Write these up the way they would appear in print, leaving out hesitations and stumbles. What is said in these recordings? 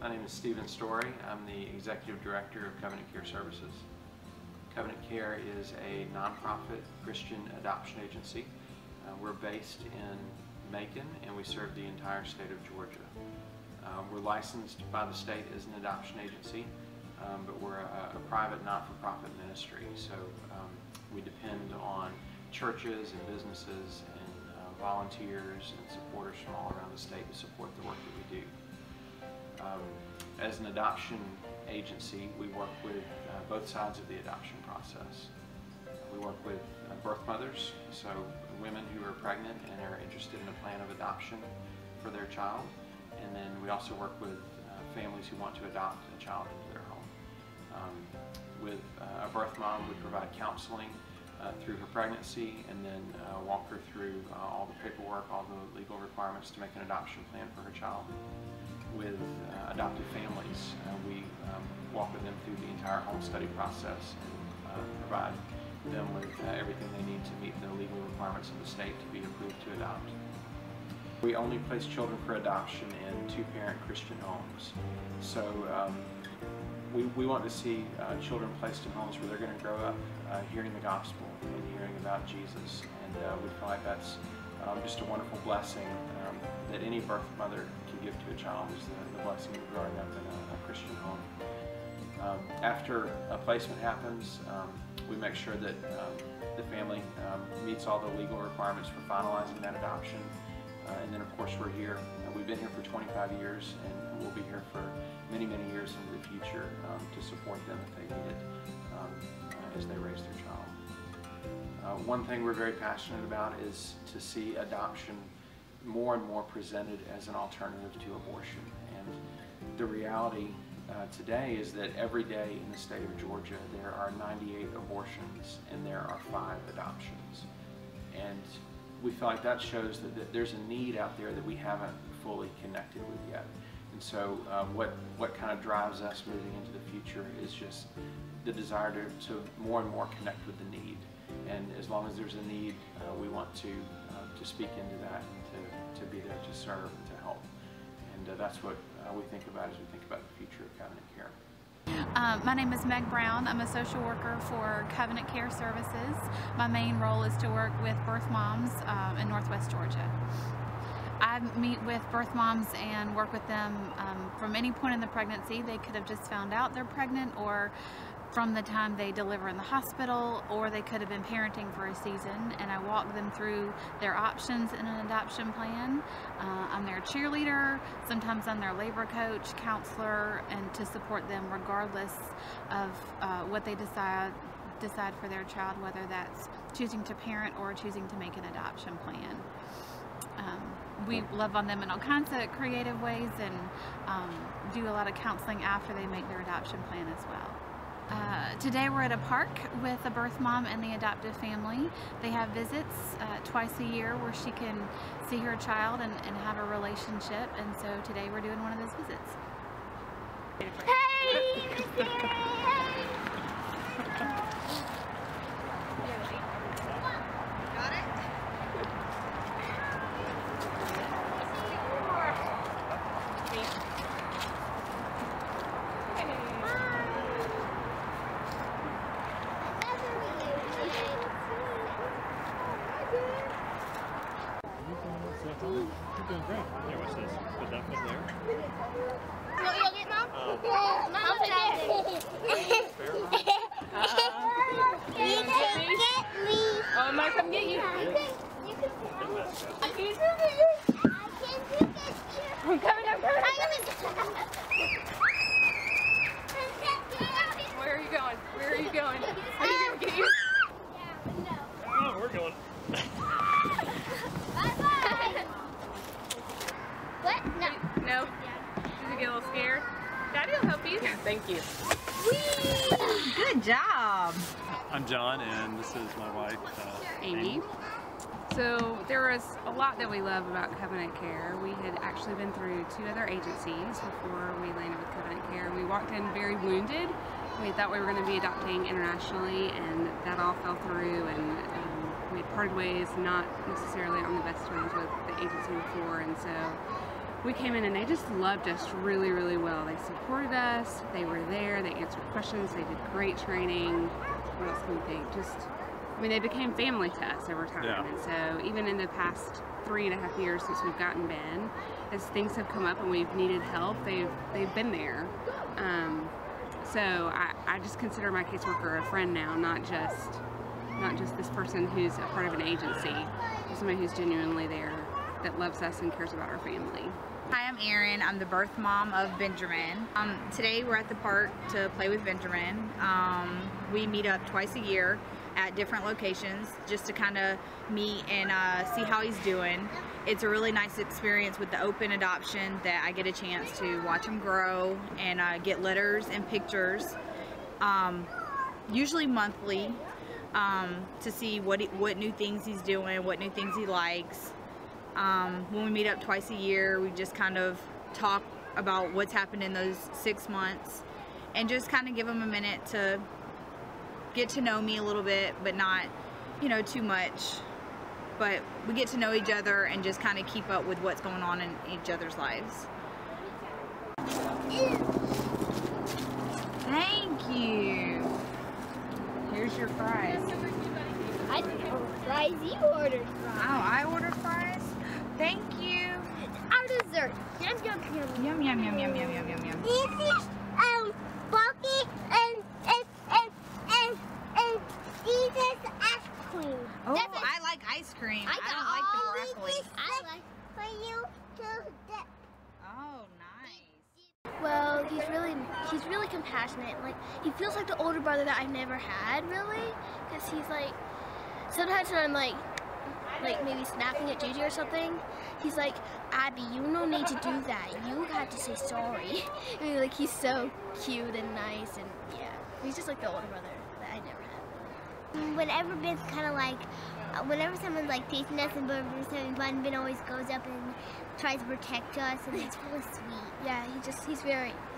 My name is Stephen Story. I'm the Executive Director of Covenant Care Services. Covenant Care is a nonprofit Christian adoption agency. We're based in Macon and we serve the entire state of Georgia. We're licensed by the state as an adoption agency, but we're a private not-for-profit ministry. So we depend on churches and businesses and volunteers and supporters from all around the state to support the work that we do. As an adoption agency, we work with both sides of the adoption process. We work with birth mothers, so women who are pregnant and are interested in a plan of adoption for their child. And then we also work with families who want to adopt a child into their home. With a birth mom, we provide counseling through her pregnancy and then walk her through all the paperwork, all the legal requirements to make an adoption plan for her child. With adoptive families, we walk with them through the entire home study process and provide them with everything they need to meet the legal requirements of the state to be approved to adopt. We only place children for adoption in two-parent Christian homes. So we want to see children placed in homes where they're going to grow up hearing the gospel and hearing about Jesus. And we feel like that's just a wonderful blessing that any birth mother can give to a child, is the blessing of growing up in a Christian home. After a placement happens, we make sure that the family meets all the legal requirements for finalizing that adoption. And then of course we're here. We've been here for 25 years and we'll be here for many, many years into the future to support them if they need it as they raise their child. One thing we're very passionate about is to see adoption more and more presented as an alternative to abortion. And the reality today is that every day in the state of Georgia there are 98 abortions and there are 5 adoptions. And we feel like that shows that there's a need out there that we haven't fully connected with yet. And so what kind of drives us moving into the future is just the desire to more and more connect with the need. And as long as there's a need, we want to speak into that and to be there to serve and to help. And that's what we think about as we think about the future of Covenant Care. My name is Meg Brown. I'm a social worker for Covenant Care Services. My main role is to work with birth moms in Northwest Georgia. I meet with birth moms and work with them from any point in the pregnancy. They could have just found out they're pregnant, or from the time they deliver in the hospital, or they could have been parenting for a season, and I walk them through their options in an adoption plan. I'm their cheerleader, sometimes I'm their labor coach, counselor, and to support them regardless of what they decide for their child, whether that's choosing to parent or choosing to make an adoption plan. We love on them in all kinds of creative ways and do a lot of counseling after they make their adoption plan as well. Today we're at a park with a birth mom and the adoptive family. They have visits twice a year where she can see her child and have a relationship, and so today we're doing one of those visits. Hey, Miss Mary! Got it? You're doing great. Here, watch this. Put that foot there. No, you'll get Mom? Mom's out there. Fair enough. You can get me. Oh, I'm not coming to get you. You can I can't do this. I can't do this. I'm coming, I'm coming. Where are you going? Where are you going? Are you going to get you? Yeah, but no. Oh, we're going. Bye-bye. What? No. No? Does it get a little scared? Daddy will help you. Thank you. Whee! Good job. I'm John, and this is my wife, Amy. So there was a lot that we love about Covenant Care. We had actually been through 2 other agencies before we landed with Covenant Care. We walked in very wounded. We thought we were going to be adopting internationally, and that all fell through, and we had parted ways, not necessarily on the best terms with the agency before, and so we came in and they just loved us really, really well. They supported us, they were there, they answered questions, they did great training. What else can we think? I mean, they became family to us over time. Yeah. And so even in the past 3.5 years since we've gotten Ben, as things have come up and we've needed help, they've been there. So I just consider my caseworker a friend now, not just this person who's a part of an agency, but somebody who's genuinely there, that loves us and cares about our family. Hi, I'm Erin. I'm the birth mom of Benjamin. Today we're at the park to play with Benjamin. We meet up twice a year at different locations just to kind of meet and see how he's doing. It's a really nice experience with the open adoption that I get a chance to watch him grow and get letters and pictures, usually monthly, to see what new things he's doing, what new things he likes. When we meet up twice a year, we just kind of talk about what's happened in those 6 months and just kind of give him a minute to get to know me a little bit, but not, you know, too much. But we get to know each other and just kind of keep up with what's going on in each other's lives. Thank you. Here's your fries. I didn't order fries. You ordered fries. Oh, I ordered fries? Thank you. Our dessert. Yum, yum, yum. Yum, yum, yum, yum, yum, yum, yum, yum. This is Bucky and this is ice cream. Oh, I like ice cream. I don't like the broccoli. I like for you to dip. Oh, nice. Well, he's really compassionate. Like, he feels like the older brother that I've never had, really, because he's like, sometimes when I'm like maybe snapping at Gigi or something, he's like, Abby, you no need to do that. You got to say sorry. I mean, like, he's so cute and nice, and yeah, he's just like the older brother that I never had. Whenever Ben's kind of like, whenever someone's like teasing us and we're having fun, Ben always goes up and tries to protect us, and it's really sweet. Yeah, he's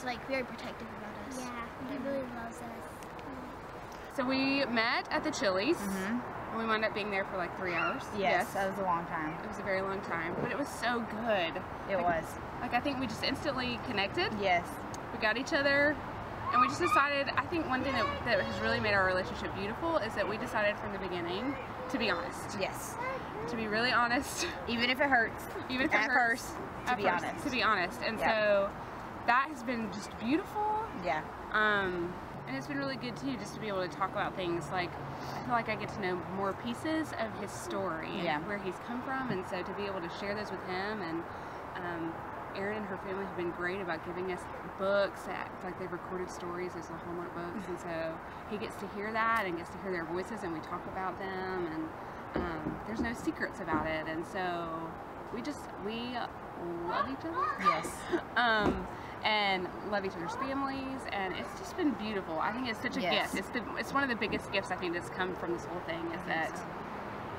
like very protective about us. Yeah, he really loves us. So we met at the Chili's, and we wound up being there for like 3 hours. Yes, that was a long time. It was a very long time, but it was so good. It was. Like, I think we just instantly connected. Yes. We got each other, and we just decided, I think one thing that has really made our relationship beautiful is that we decided from the beginning to be honest. Yes. To be really honest. Even if it hurts. Even if it hurts. To be honest. To be honest. And so that has been just beautiful. Yeah. And it's been really good too, just to be able to talk about things like, I feel like I get to know more pieces of his story and where he's come from, and so to be able to share those with him. And Erin and her family have been great about giving us books. It's like they've recorded stories, there's the Hallmark books, and so he gets to hear that and gets to hear their voices, and we talk about them, and there's no secrets about it, and so we love each other. Yes. And love each other's families, and it's just been beautiful. I think it's such a gift. It's one of the biggest gifts I think that's come from this whole thing, is that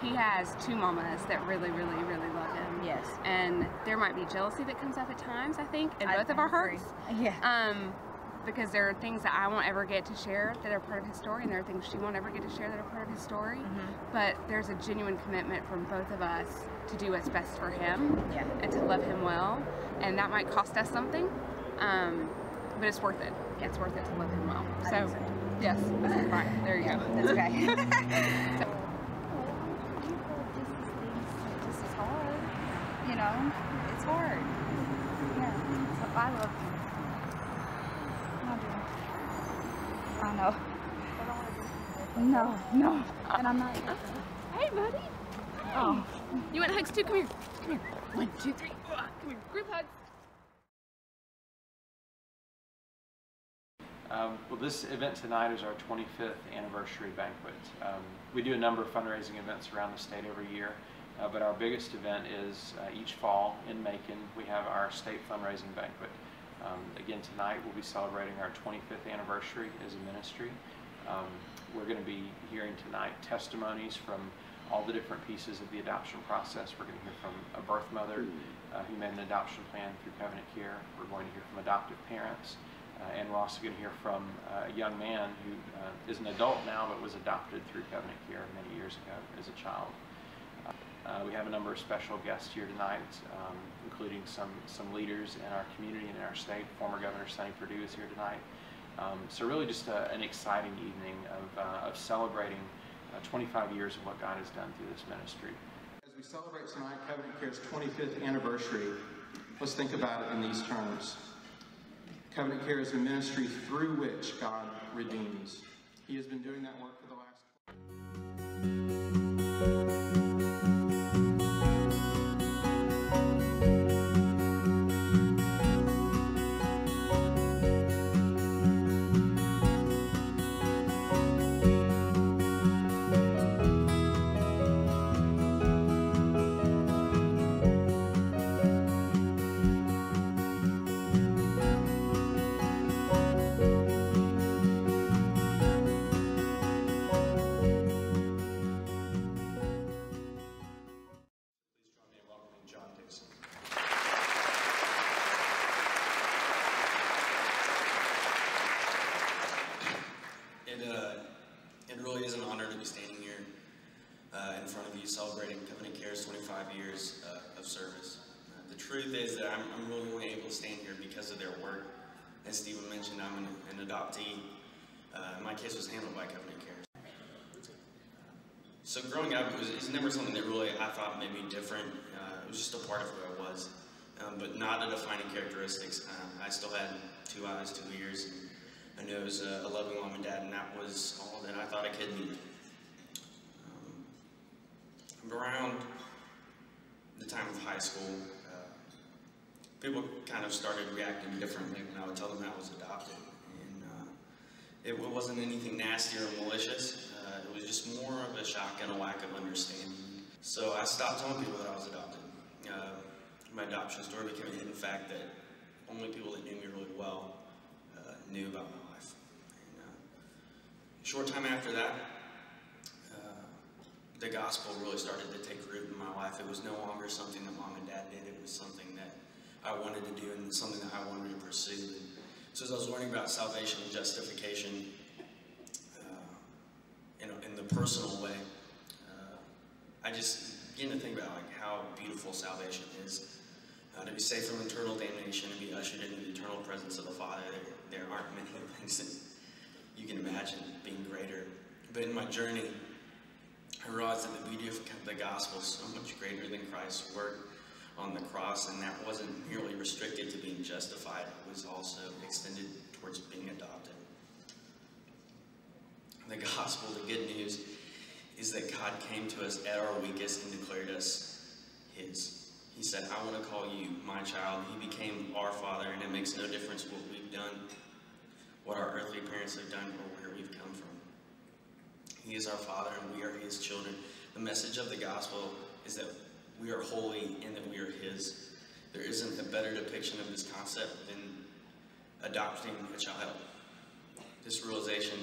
he has 2 mamas that really, really, really love him. Yes. And there might be jealousy that comes up at times, I think, in both of our hearts. Yeah. Because there are things that I won't ever get to share that are part of his story, and there are things she won't ever get to share that are part of his story. But there's a genuine commitment from both of us to do what's best for him and to love him well. And that might cost us something, but it's worth it. It's worth it to love him well. So, yes, that's right. There you go. That's okay. This is hard. You know, it's hard. Yeah. So I love you. I know. No. And I'm not. Hey, buddy. Oh. You want hugs too? Come here. Come here. 1, 2, 3. Come here. Group hugs. Well, this event tonight is our 25th anniversary banquet. We do a number of fundraising events around the state every year, but our biggest event is each fall in Macon. We have our state fundraising banquet. Again, tonight we'll be celebrating our 25th anniversary as a ministry. We're going to be hearing tonight testimonies from all the different pieces of the adoption process. We're going to hear from a birth mother who made an adoption plan through Covenant Care. We're going to hear from adoptive parents. And we're also going to hear from a young man who is an adult now but was adopted through Covenant Care many years ago as a child. We have a number of special guests here tonight, including some leaders in our community and in our state. Former Governor Sonny Perdue is here tonight. So really just an exciting evening of celebrating 25 years of what God has done through this ministry. As we celebrate tonight Covenant Care's 25th anniversary, let's think about it in these terms. Covenant Care is a ministry through which God redeems. He has been doing that work for the last It really is an honor to be standing here in front of you celebrating Covenant Care's 25 years of service. The truth is that I'm really only able to stand here because of their work. As Stephen mentioned, I'm an adoptee. My case was handled by Covenant Care. So growing up, it was never something that really I thought made me different. It was just a part of who I was, but not a defining characteristics. I still had 2 eyes, 2 ears. I knew I was a loving mom and dad, and that was all that I thought a kid needed. Around the time of high school, people kind of started reacting differently when I would tell them I was adopted. And it wasn't anything nasty or malicious. It was just more of a shock and a lack of understanding. So I stopped telling people that I was adopted. My adoption story became a hidden fact that only people that knew me really well knew about my life. And, a short time after that, the gospel really started to take root in my life. It was no longer something that mom and dad did. It was something that I wanted to do and something that I wanted to pursue. So as I was learning about salvation and justification in the personal way, I just began to think about how beautiful salvation is. To be saved from eternal damnation and be ushered into the eternal presence of the Father, there aren't many things that you can imagine being greater. But in my journey, I realized that the beauty of the gospel is so much greater than Christ's work on the cross, and that wasn't merely restricted to being justified, it was also extended towards being adopted. The gospel, the good news, is that God came to us at our weakest and declared us His. He said, I want to call you my child. He became our Father, and it makes no difference what we've done, what our earthly parents have done, or where we've come from. He is our Father, and we are His children. The message of the gospel is that we are holy and that we are His. There isn't a better depiction of this concept than adopting a child. This realization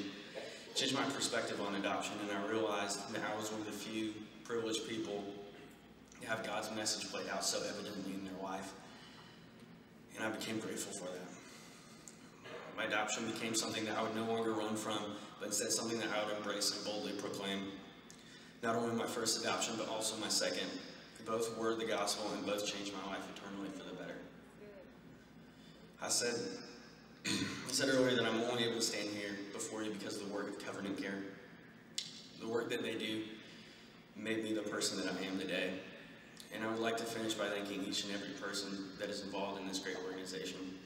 changed my perspective on adoption, and I realized that I was one of the few privileged people to have God's message played out so evidently in their life, and I became grateful for that. My adoption became something that I would no longer run from, but instead something that I would embrace and boldly proclaim. Not only my first adoption, but also my second. Both were the gospel, and both changed my life eternally for the better. I said earlier that I'm only able to stand here before you because of the work of Covenant Care. The work that they do made me the person that I am today. And I would like to finish by thanking each and every person that is involved in this great organization.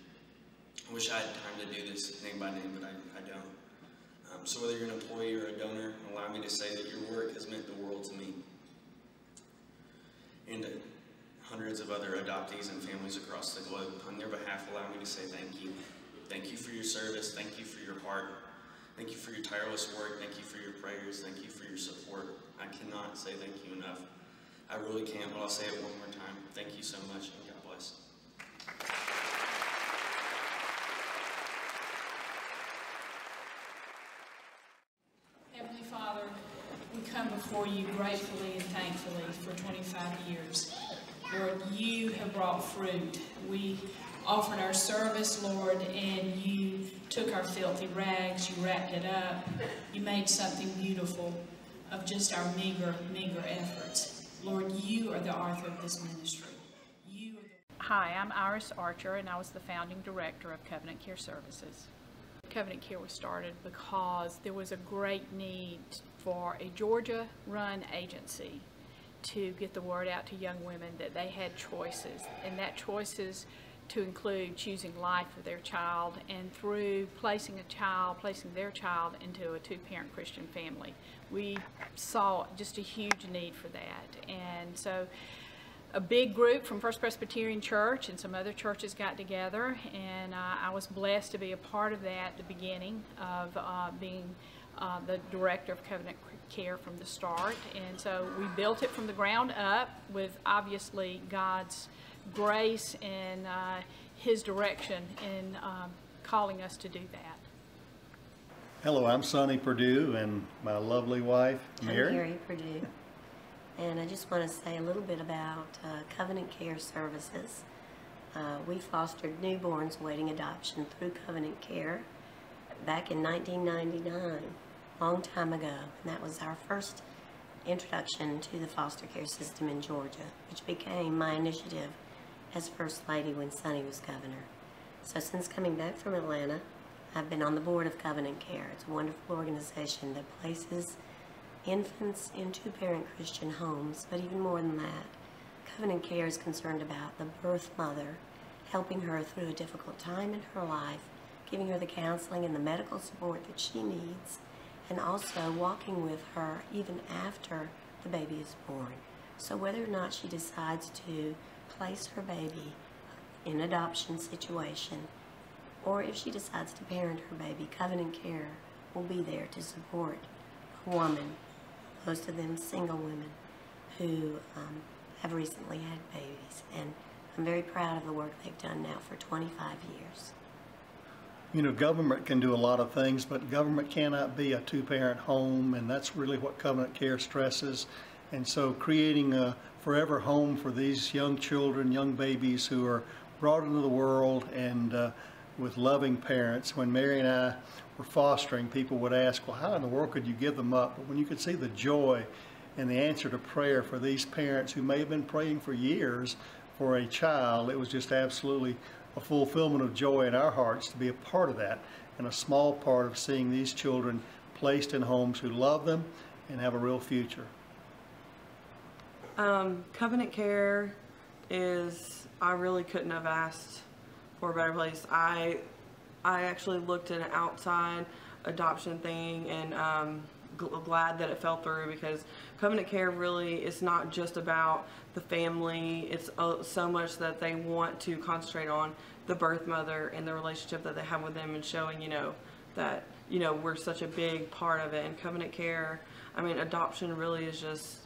I wish I had time to do this name by name, but I don't. So whether you're an employee or a donor, allow me to say that your work has meant the world to me. And to hundreds of other adoptees and families across the globe, on their behalf, allow me to say thank you. Thank you for your service. Thank you for your heart. Thank you for your tireless work. Thank you for your prayers. Thank you for your support. I cannot say thank you enough. I really can't, but I'll say it one more time. Thank you so much, and God bless. Heavenly Father, we come before you gratefully and thankfully for 25 years. Lord, you have brought fruit. We offered our service, Lord, and you took our filthy rags, you wrapped it up, you made something beautiful of just our meager efforts. Lord, you are the author of this ministry. Hi, I'm Iris Archer, and I was the founding director of Covenant Care Services. Covenant Care was started because there was a great need for a Georgia-run agency to get the word out to young women that they had choices, and that choices to include choosing life for their child, and through placing their child into a two-parent Christian family. We saw just a huge need for that, and so a big group from First Presbyterian Church and some other churches got together, and I was blessed to be a part of that at the beginning of being the director of Covenant Care from the start. And so we built it from the ground up with obviously God's grace and His direction in calling us to do that. Hello, I'm Sonny Perdue and my lovely wife, Mary. I'm Mary Perdue. And I just want to say a little bit about Covenant Care Services. We fostered newborns awaiting adoption through Covenant Care back in 1999, a long time ago. And that was our first introduction to the foster care system in Georgia, which became my initiative as First Lady when Sonny was governor. So since coming back from Atlanta, I've been on the board of Covenant Care. It's a wonderful organization that places infants in two-parent Christian homes, but even more than that, Covenant Care is concerned about the birth mother, helping her through a difficult time in her life, giving her the counseling and the medical support that she needs, and also walking with her even after the baby is born. So whether or not she decides to place her baby in an adoption situation, or if she decides to parent her baby, Covenant Care will be there to support a woman, most of them single women, who have recently had babies. And I'm very proud of the work they've done now for 25 years. You know, government can do a lot of things, but government cannot be a two-parent home, and that's really what Covenant Care stresses. And so creating a forever home for these young children, young babies who are brought into the world and with loving parents. When Mary and I were fostering, people would ask, well, how in the world could you give them up? But when you could see the joy and the answer to prayer for these parents who may have been praying for years for a child, it was just absolutely a fulfillment of joy in our hearts to be a part of that, and a small part of seeing these children placed in homes who love them and have a real future. Covenant Care is, I really couldn't have asked for a better place. I actually looked at an outside adoption thing, and glad that it fell through, because Covenant Care really is not just about the family. It's so much that they want to concentrate on the birth mother and the relationship that they have with them, and showing, that, we're such a big part of it. And Covenant Care, I mean, adoption really is just,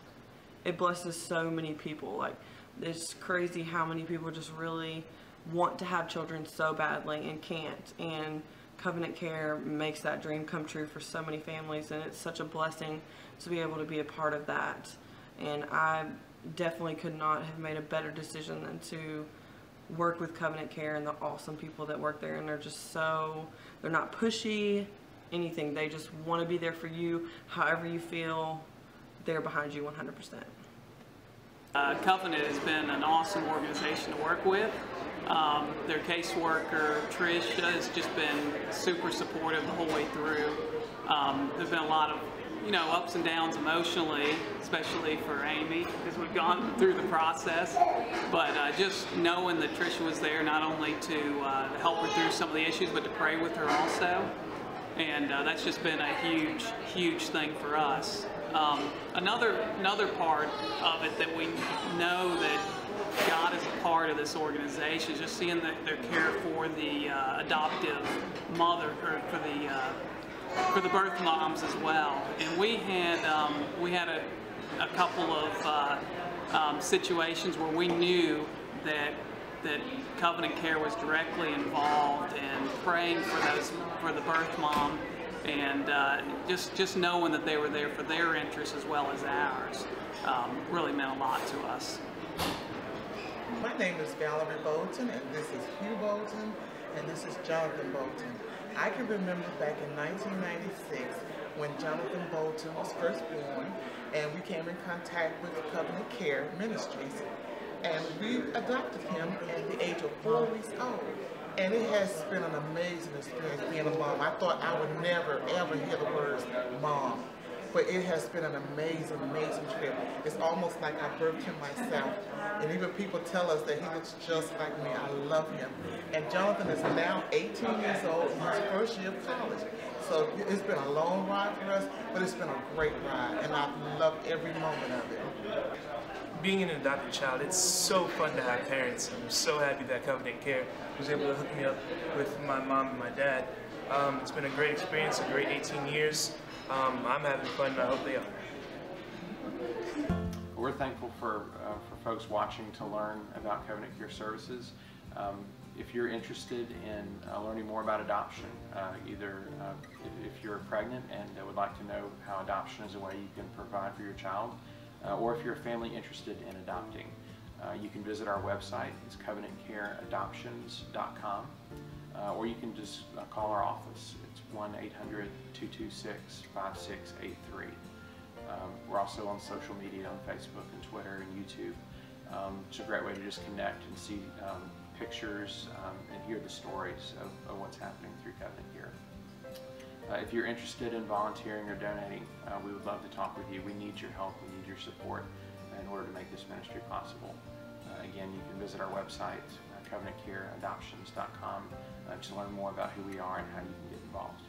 it blesses so many people. Like, it's crazy how many people just really want to have children so badly and can't. And Covenant Care makes that dream come true for so many families, and it's such a blessing to be able to be a part of that. And I definitely could not have made a better decision than to work with Covenant Care and the awesome people that work there. And they're just so, they're not pushy, anything. They just want to be there for you, however you feel. They're behind you 100%. Covenant has been an awesome organization to work with. Their caseworker, Trish, has just been super supportive the whole way through. There's been a lot of, ups and downs emotionally, especially for Amy, as we've gone through the process. But just knowing that Trish was there, not only to help her through some of the issues, but to pray with her also. And that's just been a huge, huge thing for us. Another part of it that we know that God is a part of this organization is just seeing their care for the adoptive mother, or for the birth moms as well. And we had a couple of situations where we knew that Covenant Care was directly involved in praying for the birth mom, and just knowing that they were there for their interests as well as ours really meant a lot to us. My name is Valerie Bolton, and this is Hugh Bolton, and this is Jonathan Bolton. I can remember back in 1996 when Jonathan Bolton was first born, and we came in contact with Covenant Care Ministries, and we adopted him at the age of 4 weeks old. And it has been an amazing experience being a mom. I thought I would never, ever hear the words mom. But it has been an amazing, amazing trip. It's almost like I birthed him myself. And even people tell us that he looks just like me. I love him. And Jonathan is now 18 years old in his first year of college. So it's been a long ride for us, but it's been a great ride. And I've loved every moment of it. Being an adopted child, it's so fun to have parents. I'm so happy that Covenant Care was able to hook me up with my mom and my dad. It's been a great experience, a great 18 years. I'm having fun, and I hope they are. We're thankful for folks watching to learn about Covenant Care Services. If you're interested in learning more about adoption, either if you're pregnant and would like to know how adoption is a way you can provide for your child, or if you're a family interested in adopting, you can visit our website. It's covenantcareadoptions.com, or you can just call our office. It's 1-800-226-5683. We're also on social media, on Facebook and Twitter and YouTube. It's a great way to just connect and see pictures and hear the stories of what's happening through Covenant Care. If you're interested in volunteering or donating, we would love to talk with you. We need your help, we need your support in order to make this ministry possible. Again, you can visit our website, covenantcareadoptions.com, to learn more about who we are and how you can get involved.